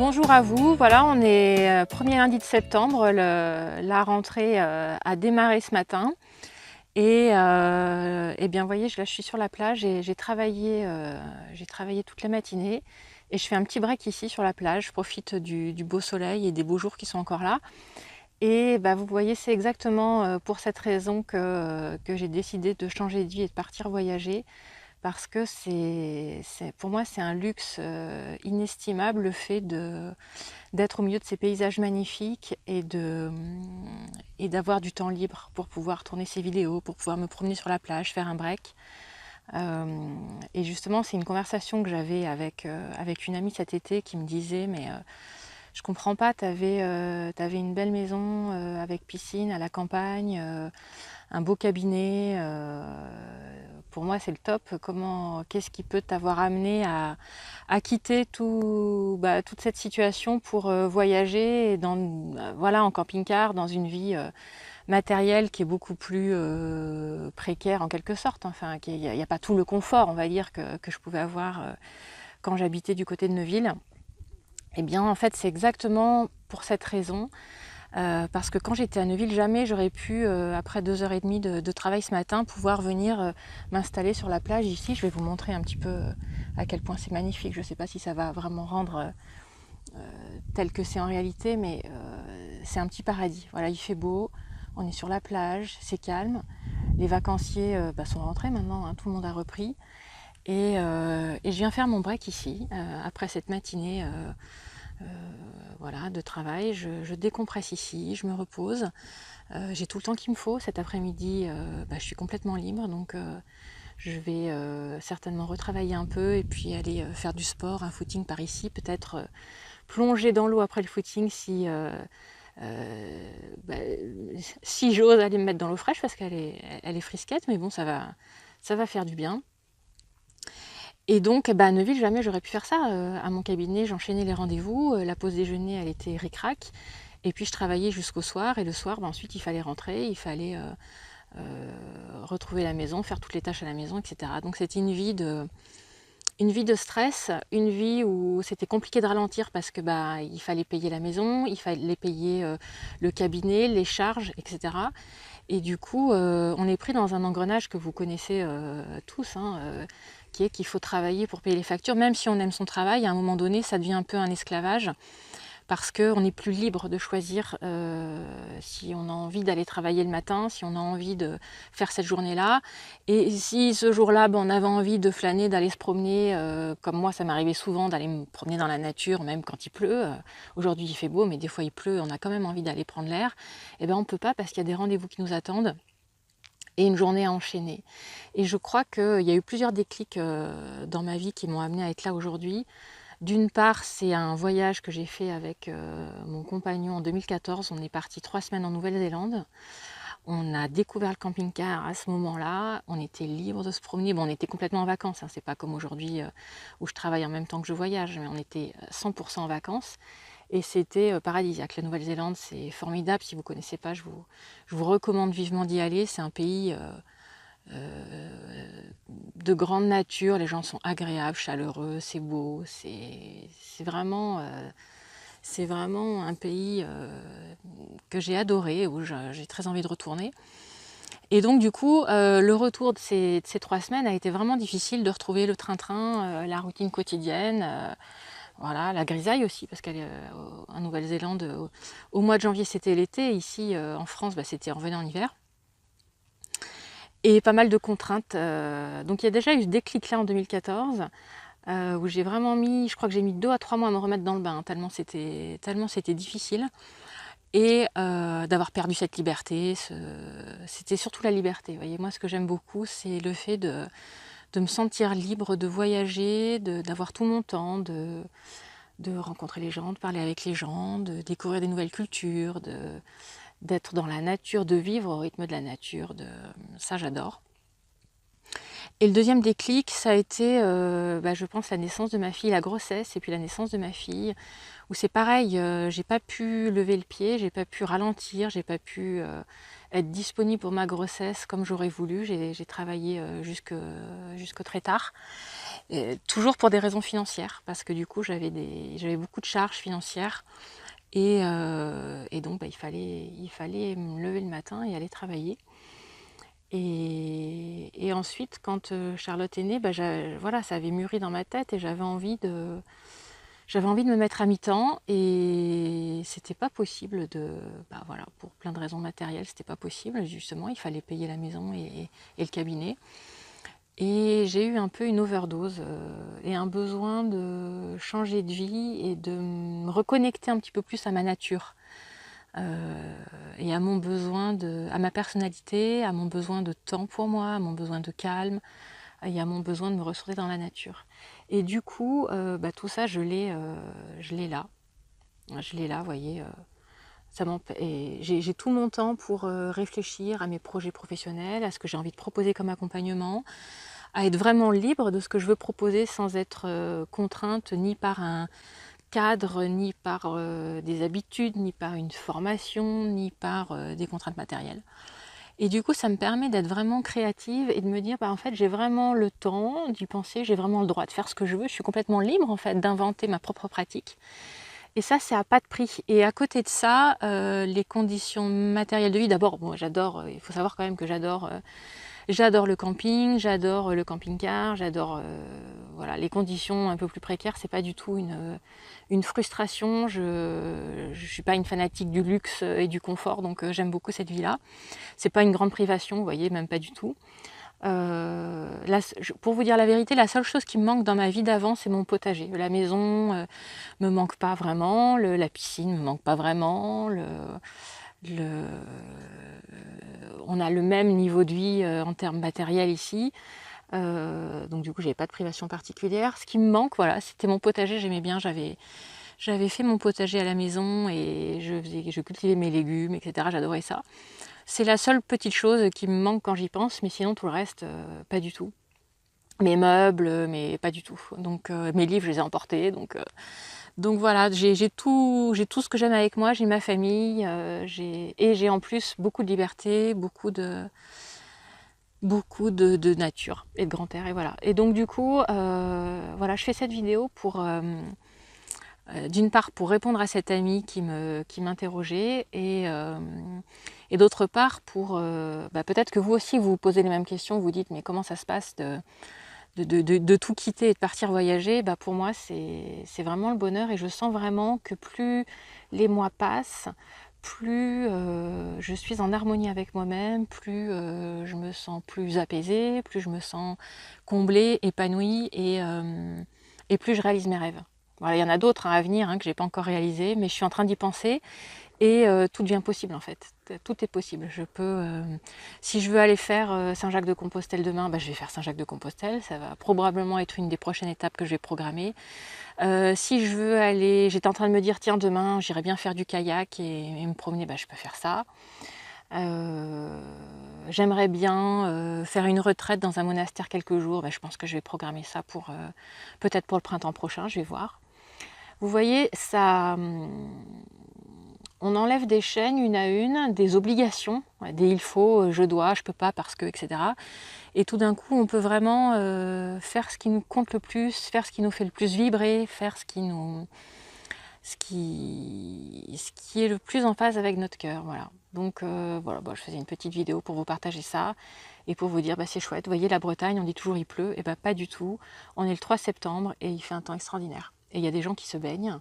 Bonjour à vous, voilà on est premier lundi de septembre, la rentrée a démarré ce matin et bien vous voyez là je suis sur la plage et j'ai travaillé toute la matinée et je fais un petit break ici sur la plage, je profite du beau soleil et des beaux jours qui sont encore là et vous voyez c'est exactement pour cette raison que j'ai décidé de changer de vie et de partir voyager. Parce que pour moi, c'est un luxe inestimable le fait d'être au milieu de ces paysages magnifiques et d'avoir du temps libre pour pouvoir tourner ces vidéos, pour pouvoir me promener sur la plage, faire un break. Et justement, c'est une conversation que j'avais avec une amie cet été qui me disait mais je comprends pas, t'avais une belle maison avec piscine à la campagne, un beau cabinet, pour moi c'est le top. Qu'est-ce qui peut t'avoir amené à quitter toute cette situation pour voyager voilà, en camping-car, dans une vie matérielle qui est beaucoup plus précaire en quelque sorte. Enfin, il n'y a pas tout le confort, on va dire, que je pouvais avoir quand j'habitais du côté de Neuville. Eh bien, en fait, c'est exactement pour cette raison. Parce que quand j'étais à Neuville, jamais j'aurais pu, après 2 h 30 de travail ce matin, pouvoir venir m'installer sur la plage ici. Je vais vous montrer un petit peu à quel point c'est magnifique. Je ne sais pas si ça va vraiment rendre tel que c'est en réalité, mais c'est un petit paradis. Voilà, il fait beau, on est sur la plage, c'est calme. Les vacanciers sont rentrés maintenant, hein, tout le monde a repris. Et je viens faire mon break ici, après cette matinée voilà, de travail. Je décompresse ici, je me repose. J'ai tout le temps qu'il me faut. Cet après-midi, je suis complètement libre, donc je vais certainement retravailler un peu et puis aller faire du sport, un footing par ici, peut-être plonger dans l'eau après le footing si j'ose aller me mettre dans l'eau fraîche parce qu'elle est frisquette, mais bon, ça va faire du bien. Et donc, à Neuville, jamais j'aurais pu faire ça. À mon cabinet, j'enchaînais les rendez-vous. La pause déjeuner, elle était ric-rac. Et puis, je travaillais jusqu'au soir. Et le soir, ensuite, il fallait rentrer. Il fallait retrouver la maison, faire toutes les tâches à la maison, etc. Donc, c'était une vie de stress, une vie où c'était compliqué de ralentir parce que il fallait payer la maison, il fallait payer le cabinet, les charges, etc. Et du coup, on est pris dans un engrenage que vous connaissez tous, hein, qui est qu'il faut travailler pour payer les factures. Même si on aime son travail, à un moment donné, ça devient un peu un esclavage parce qu'on n'est plus libre de choisir si on a envie d'aller travailler le matin, si on a envie de faire cette journée-là. Et si ce jour-là, on avait envie de flâner, d'aller se promener, comme moi, ça m'arrivait souvent d'aller me promener dans la nature, même quand il pleut. Aujourd'hui, il fait beau, mais des fois, il pleut, on a quand même envie d'aller prendre l'air. Et on ne peut pas parce qu'il y a des rendez-vous qui nous attendent et une journée à enchaîner. Et je crois qu'il y a eu plusieurs déclics dans ma vie qui m'ont amenée à être là aujourd'hui. D'une part, c'est un voyage que j'ai fait avec mon compagnon en 2014. On est parti 3 semaines en Nouvelle-Zélande. On a découvert le camping-car à ce moment-là. On était libre de se promener. Bon, on était complètement en vacances. Hein. C'est pas comme aujourd'hui où je travaille en même temps que je voyage, mais on était 100% en vacances. Et c'était paradisiaque. La Nouvelle-Zélande, c'est formidable. Si vous ne connaissez pas, je vous recommande vivement d'y aller. C'est un pays de grande nature. Les gens sont agréables, chaleureux, c'est beau. C'est vraiment un pays que j'ai adoré, où j'ai très envie de retourner. Et donc du coup, le retour de ces 3 semaines a été vraiment difficile, de retrouver le train-train, la routine quotidienne. Voilà, la grisaille aussi, parce qu'en Nouvelle-Zélande, au mois de janvier, c'était l'été. Ici, en France, on revenait en hiver. Et pas mal de contraintes. Donc il y a déjà eu ce déclic-là en 2014, où j'ai vraiment je crois que j'ai mis 2 à 3 mois à me remettre dans le bain, tellement c'était difficile. Et d'avoir perdu cette liberté, c'était surtout la liberté. Vous voyez, moi, ce que j'aime beaucoup, c'est le fait de me sentir libre, de voyager, d'avoir tout mon temps, de rencontrer les gens, de parler avec les gens, de découvrir des nouvelles cultures, d'être dans la nature, de vivre au rythme de la nature. Ça, j'adore. Et le deuxième déclic, ça a été, je pense, la naissance de ma fille, la grossesse, et puis la naissance de ma fille, où c'est pareil, j'ai pas pu lever le pied, j'ai pas pu ralentir, j'ai pas pu être disponible pour ma grossesse comme j'aurais voulu. J'ai travaillé jusque très tard. toujours pour des raisons financières, parce que du coup j'avais beaucoup de charges financières et donc il fallait me lever le matin et aller travailler. Et ensuite, quand Charlotte est née, voilà, ça avait mûri dans ma tête et j'avais envie de me mettre à mi-temps et c'était pas possible voilà, pour plein de raisons matérielles, c'était pas possible. Justement, il fallait payer la maison et le cabinet. Et j'ai eu un peu une overdose et un besoin de changer de vie et de me reconnecter un petit peu plus à ma nature et à à ma personnalité, à mon besoin de temps pour moi, à mon besoin de calme et à mon besoin de me ressourcer dans la nature. Et du coup, tout ça, je l'ai là. Je l'ai là, vous voyez. J'ai tout mon temps pour réfléchir à mes projets professionnels, à ce que j'ai envie de proposer comme accompagnement, à être vraiment libre de ce que je veux proposer sans être contrainte ni par un cadre, ni par des habitudes, ni par une formation, ni par des contraintes matérielles. Et du coup, ça me permet d'être vraiment créative et de me dire, en fait, j'ai vraiment le temps d'y penser, j'ai vraiment le droit de faire ce que je veux, je suis complètement libre en fait d'inventer ma propre pratique. Et ça, c'est à pas de prix. Et à côté de ça, les conditions matérielles de vie, d'abord, bon, j'adore, il faut savoir quand même que j'adore le camping, j'adore le camping-car, j'adore voilà, les conditions un peu plus précaires, c'est pas du tout une frustration. Je suis pas une fanatique du luxe et du confort, donc j'aime beaucoup cette vie-là. C'est pas une grande privation, vous voyez, même pas du tout. Pour vous dire la vérité, la seule chose qui me manque dans ma vie d'avant, c'est mon potager. La maison me manque pas vraiment, la piscine me manque pas vraiment, on a le même niveau de vie en termes matériels ici. Donc du coup, j'avais pas de privation particulière. Ce qui me manque, voilà, c'était mon potager. J'aimais bien. J'avais fait mon potager à la maison et je cultivais mes légumes, etc. J'adorais ça. C'est la seule petite chose qui me manque quand j'y pense, mais sinon tout le reste, pas du tout. Mes meubles, mais pas du tout. Donc mes livres, je les ai emportés. Donc voilà, j'ai tout ce que j'aime avec moi. J'ai ma famille, j'ai en plus beaucoup de liberté, beaucoup de nature et de grand air. Et voilà. Et donc du coup, voilà, je fais cette vidéo pour d'une part pour répondre à cette amie qui m'interrogeait et d'autre part pour peut-être que vous aussi vous vous posez les mêmes questions, vous dites mais comment ça se passe de tout quitter et de partir voyager. Pour moi c'est vraiment le bonheur et je sens vraiment que plus les mois passent, plus je suis en harmonie avec moi-même, plus je me sens plus apaisée, plus je me sens comblée, épanouie et plus je réalise mes rêves. Voilà, il y en a d'autres à venir que je n'ai pas encore réalisé, mais je suis en train d'y penser et tout devient possible en fait. Tout est possible. Je peux, si je veux aller faire Saint-Jacques-de-Compostelle demain, je vais faire Saint-Jacques-de-Compostelle. Ça va probablement être une des prochaines étapes que je vais programmer. Si je veux aller, j'étais en train de me dire tiens demain j'irai bien faire du kayak et me promener, je peux faire ça. J'aimerais bien faire une retraite dans un monastère quelques jours. Je pense que je vais programmer ça pour peut-être pour le printemps prochain, je vais voir. Vous voyez, ça, on enlève des chaînes une à une, des obligations, des il faut, je dois, je peux pas parce que, etc. Et tout d'un coup, on peut vraiment faire ce qui nous compte le plus, faire ce qui nous fait le plus vibrer, faire ce qui est le plus en phase avec notre cœur. Voilà. Donc voilà, je faisais une petite vidéo pour vous partager ça et pour vous dire c'est chouette. Vous voyez, la Bretagne, on dit toujours il pleut, et pas du tout. On est le 3 septembre et il fait un temps extraordinaire. Et il y a des gens qui se baignent.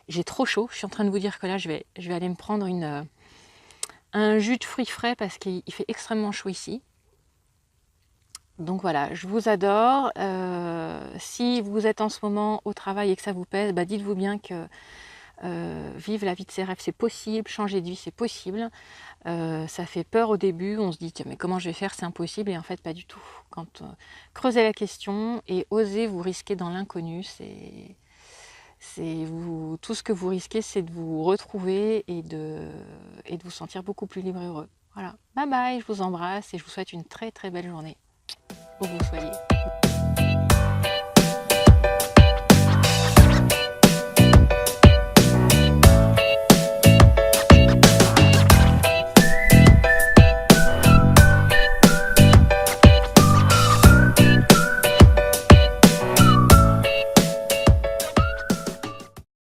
J'ai trop chaud. Je suis en train de vous dire que là, je vais aller me prendre un jus de fruits frais parce qu'il fait extrêmement chaud ici. Donc voilà, je vous adore. Si vous êtes en ce moment au travail et que ça vous pèse, dites-vous bien que vivre la vie de ses rêves, c'est possible. Changer de vie, c'est possible. Ça fait peur au début. On se dit, tiens, mais comment je vais faire? C'est impossible. Et en fait, pas du tout. Quand creusez la question et osez vous risquer dans l'inconnu, tout ce que vous risquez, c'est de vous retrouver et de vous sentir beaucoup plus libre et heureux. Voilà. Bye bye, je vous embrasse et je vous souhaite une très très belle journée. Où vous soyez.